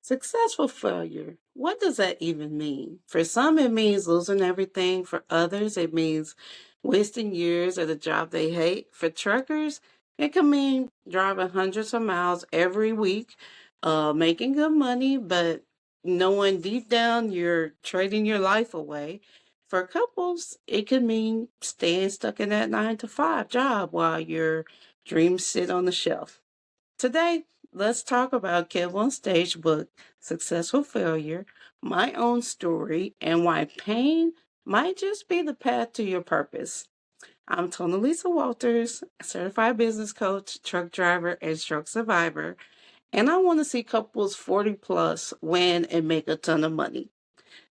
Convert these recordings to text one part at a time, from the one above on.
Successful failure. What does that even mean? For some, it means losing everything. For others, it means wasting years at a job they hate. For truckers, it can mean driving hundreds of miles every week, making good money, but knowing deep down you're trading your life away. For couples, it could mean staying stuck in that 9 to 5 job while your dreams sit on the shelf. Today, let's talk about KevOnStage's book, Successful Failure, my own story, and why pain might just be the path to your purpose. I'm Tony Lisa Walters, certified business coach, truck driver, and stroke survivor, and I want to see couples 40 plus win and make a ton of money.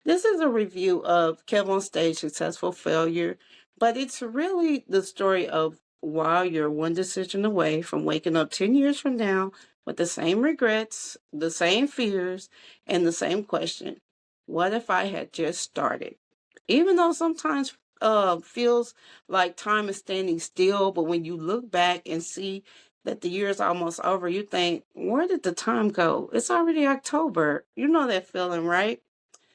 This is a review of KevOnStage's Successful Failure, but it's really the story of why you're one decision away from waking up 10 years from now with the same regrets, the same fears, and the same question. What if I had just started? Even though sometimes feels like time is standing still, but when you look back and see that the year is almost over, you think, where did the time go? It's already October. You know that feeling, right?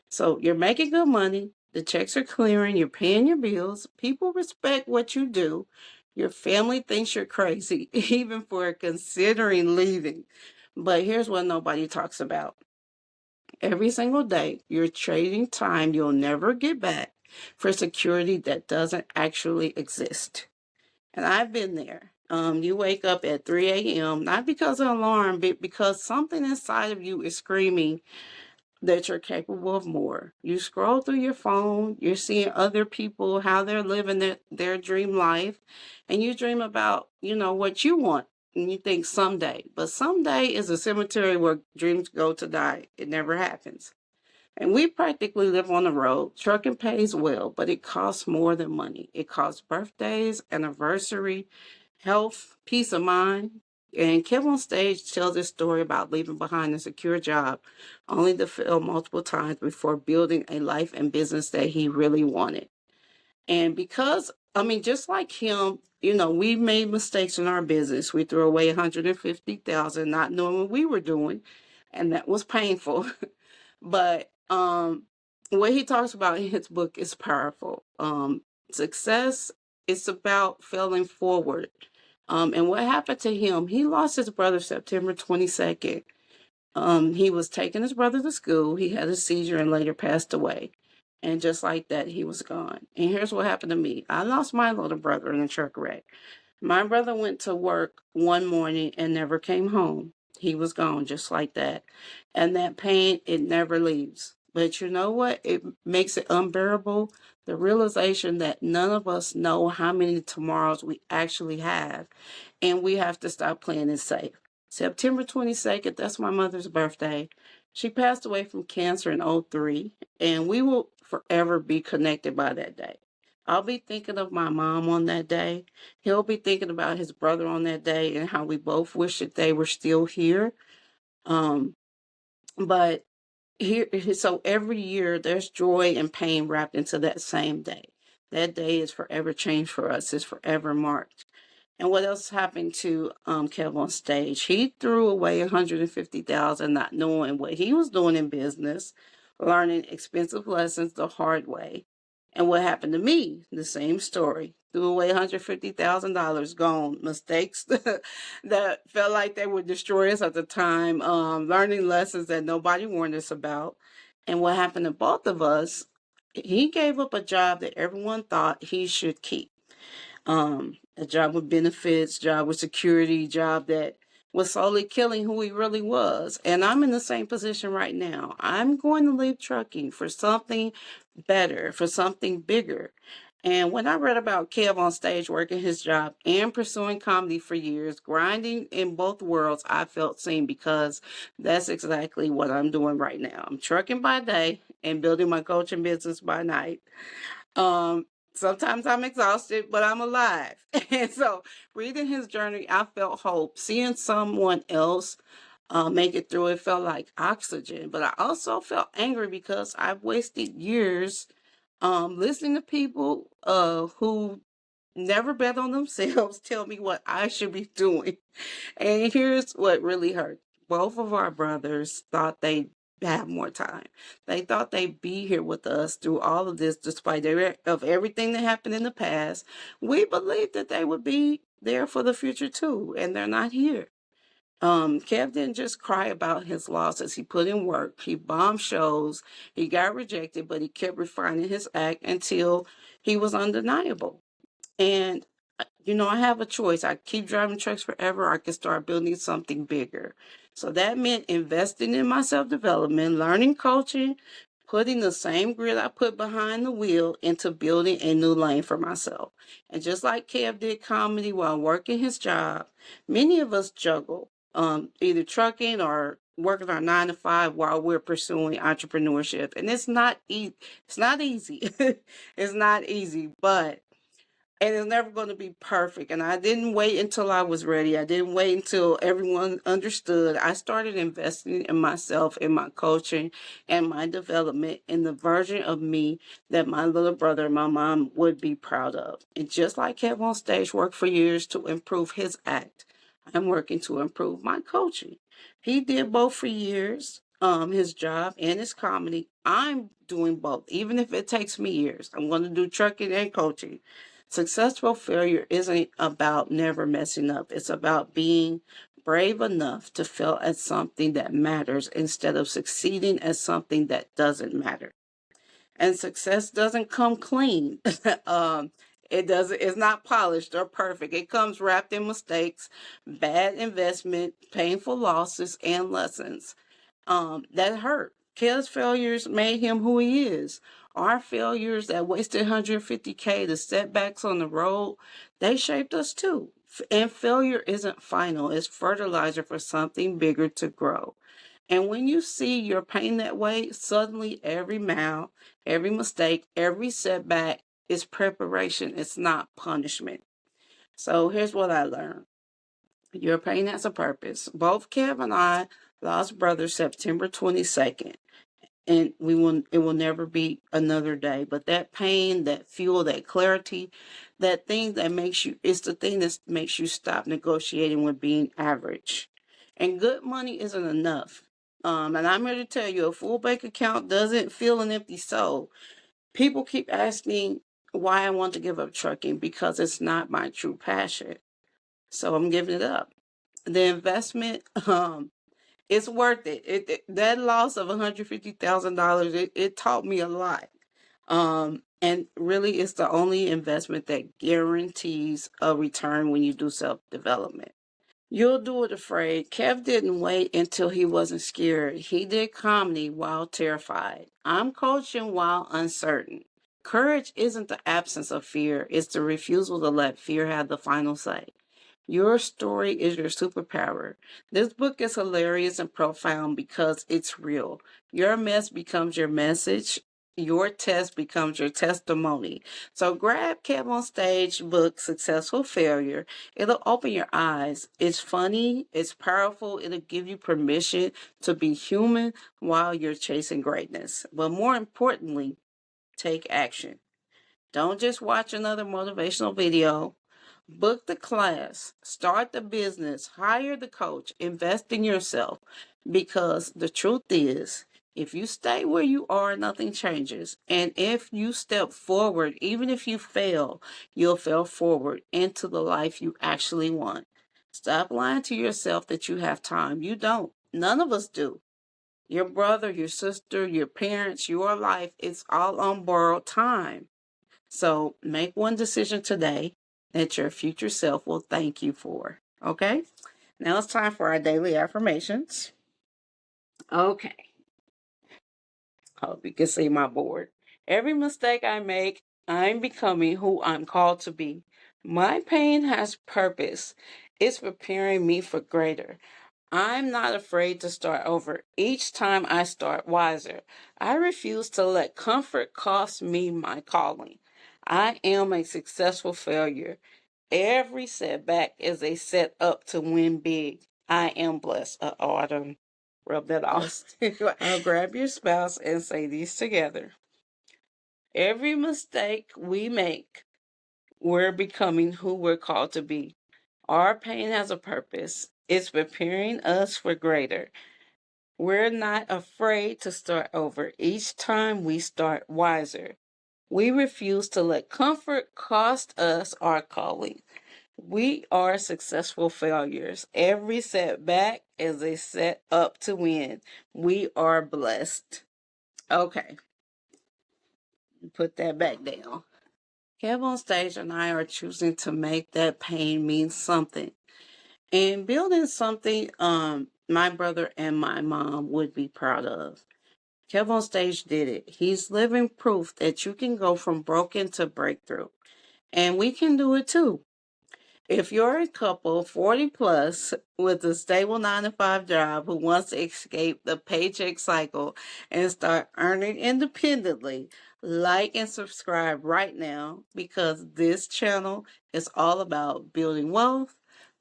So you're making good money, the checks are clearing, you're paying your bills, people respect what you do, your family thinks you're crazy, even for considering leaving. But here's what nobody talks about. Every single day, you're trading time you'll never get back for security that doesn't actually exist. And I've been there. You wake up at 3 a.m., not because of alarm, but because something inside of you is screaming, that you're capable of more. You scroll through your phone, you're seeing other people, how they're living their dream life, and you dream about, what you want. And you think someday. But someday is a cemetery where dreams go to die. It never happens. And we practically live on the road. Trucking pays well, but it costs more than money. It costs birthdays, anniversary, health, peace of mind. And KevOnStage tells this story about leaving behind a secure job, only to fail multiple times before building a life and business that he really wanted. And because, just like him, we made mistakes in our business. We threw away 150,000, not knowing what we were doing, and that was painful. But what he talks about in his book is powerful. Success is about failing forward. And what happened to him, he lost his brother September 22nd. He was taking his brother to school. He had a seizure and later passed away. And just like that, he was gone. And here's what happened to me. I lost my little brother in a truck wreck. My brother went to work one morning and never came home. He was gone just like that. And that pain, it never leaves. But you know what? It makes it unbearable. The realization that none of us know how many tomorrows we actually have. And we have to stop playing it safe. September 22nd, that's my mother's birthday. She passed away from cancer in '03, and we will forever be connected by that day. I'll be thinking of my mom on that day. He'll be thinking about his brother on that day and how we both wish that they were still here. Um, but here, so every year there's joy and pain wrapped into that same day. That day is forever changed for us. It's forever marked. And what else happened to KevOnStage? He threw away 150,000, not knowing what he was doing in business, learning expensive lessons the hard way. And what happened to me? The same story. Threw away $150,000, gone. Mistakes that felt like they would destroy us at the time. Learning lessons that nobody warned us about. And what happened to both of us? He gave up a job that everyone thought he should keep. A job with benefits, job with security, job that was slowly killing who he really was. And I'm in the same position right now. I'm going to leave trucking for something better, for something bigger. And when I read about KevOnStage working his job and pursuing comedy for years, grinding in both worlds, I felt seen because that's exactly what I'm doing right now. I'm trucking by day and building my coaching business by night. Sometimes I'm exhausted, but I'm alive. And so reading his journey, I felt hope. Seeing someone else make it through, it felt like oxygen. But I also felt angry because I've wasted years listening to people who never bet on themselves tell me what I should be doing. And here's what really hurt. both of our brothers thought they'd have more time. They thought they'd be here with us through all of this, despite of everything that happened in the past. We believed that they would be there for the future too, and they're not here. Kev didn't just cry about his losses. He put in work. He bombed shows. He got rejected, but he kept refining his act until he was undeniable. And, I have a choice. I keep driving trucks forever. Or I can start building something bigger. So that meant investing in my self-development, learning coaching, putting the same grit I put behind the wheel into building a new lane for myself. And just like Kev did comedy while working his job, many of us juggle, either trucking or working our 9 to 5 while we're pursuing entrepreneurship. And it's not it's not easy. It's not easy, but and it's never going to be perfect. And I didn't wait until I was ready. I didn't wait until everyone understood. I started investing in myself, in my coaching, and my development, in the version of me that my little brother and my mom would be proud of. And just like KevOnStage worked for years to improve his act, I'm working to improve my coaching. He did both for years, his job and his comedy. I'm doing both, even if it takes me years. I'm going to do trucking and coaching. Successful failure isn't about never messing up. It's about being brave enough to fail at something that matters instead of succeeding at something that doesn't matter. And success doesn't come clean. It's not polished or perfect. It comes wrapped in mistakes, bad investment, painful losses, and lessons that hurt. Kev's failures made him who he is. Our failures that wasted 150K, the setbacks on the road, they shaped us too. And failure isn't final, it's fertilizer for something bigger to grow. And when you see your pain that way, suddenly every mile, every mistake, every setback is preparation. It's not punishment. So here's what I learned. Your pain has a purpose. Both Kev and I lost brothers September 22nd. And it will never be another day. But that pain, that fuel, that clarity, that thing that it's the thing that makes you stop negotiating with being average. And good money isn't enough. And I'm here to tell you, a full bank account doesn't fill an empty soul. People keep asking why I want to give up trucking, because it's not my true passion. So I'm giving it up. The investment, it's worth it. That loss of $150,000, it taught me a lot. And really, it's the only investment that guarantees a return when you do self-development. You'll do it afraid. Kev didn't wait until he wasn't scared. He did comedy while terrified. I'm coaching while uncertain. Courage isn't the absence of fear, it's the refusal to let fear have the final say. Your story is your superpower. This book is hilarious and profound because it's real. Your mess becomes your message. Your test becomes your testimony. So grab KevOnStage book, Successful Failure. It'll open your eyes. It's funny. It's powerful. It'll give you permission to be human while you're chasing greatness. But more importantly, take action. Don't just watch another motivational video. Book the class, start the business, hire the coach, invest in yourself. Because the truth is, if you stay where you are, nothing changes. And if you step forward, even if you fail, you'll fail forward into the life you actually want. Stop lying to yourself that you have time. You don't. None of us do. Your brother, your sister, your parents, your life, it's all on borrowed time. So make one decision today that your future self will thank you for. Okay? Now it's time for our daily affirmations. Okay. Hope you can see my board. Every mistake I make, I'm becoming who I'm called to be. My pain has purpose. It's preparing me for greater. I'm not afraid to start over. Each time I start wiser. I refuse to let comfort cost me my calling. I am a successful failure. Every setback is a set up to win big. I am blessed. Autumn. Rub that off. I'll grab your spouse and say these together. Every mistake we make, we're becoming who we're called to be. Our pain has a purpose. It's preparing us for greater. We're not afraid to start over. Each time we start wiser. We refuse to let comfort cost us our calling. We are successful failures. Every setback is a set up to win. We are blessed. Okay, put that back down. KevOnStage and I are choosing to make that pain mean something. And building something my brother and my mom would be proud of. KevOnStage did it. He's living proof that you can go from broken to breakthrough. And we can do it too. If you're a couple 40 plus with a stable 9 to 5 job who wants to escape the paycheck cycle and start earning independently, like and subscribe right now, because this channel is all about building wealth,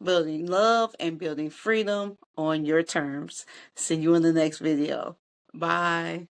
building love, and building freedom on your terms. See you in the next video. Bye.